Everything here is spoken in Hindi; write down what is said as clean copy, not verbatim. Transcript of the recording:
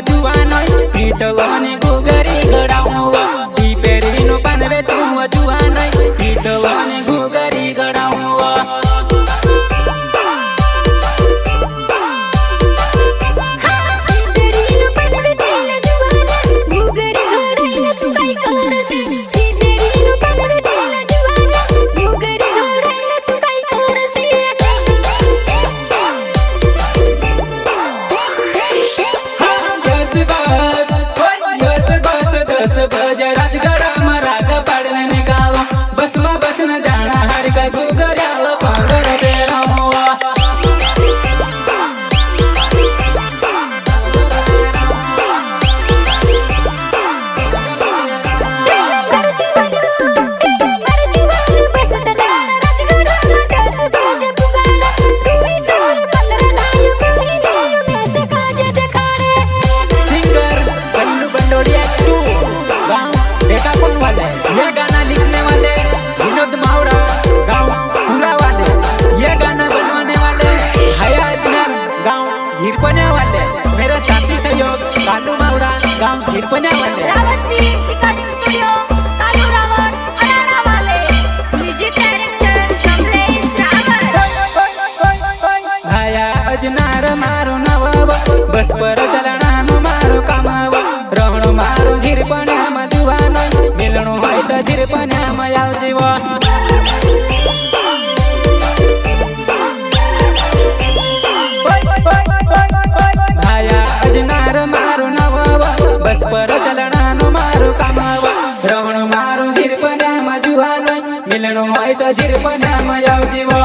जुवानो पीटवाने घुगरी गड़ाऊवा दी पेरी नो पानवे तू जुवानो पीटवाने घुगरी गड़ाऊवा ये गाना लिखने वाले विनोद मावड़ा गांव पूरा वाले, ये गाना बनवाने वाले हयातनर गांव झिरपन्या वाले, मेरे साथी सहयोग कालू मावड़ा गांव झिरपन्या वाले, स्टूडियो कालू रावत अनारा वाले, म्यूजिक डायरेक्टर कमलेश रावत। भाया अजनार मारो नवाब बस पर चलना मारो कामाव रहणो मारो झिरपन्या मधुवानो मिलणो होय तो झिरपन्या में आवजे वो भाया अजनार मारो नवाब बस पर चलना मारो कामाव रहणो मारो झिरपन्या मधुवानो मिलणो होय तो झिरपन्या में आवजे वो।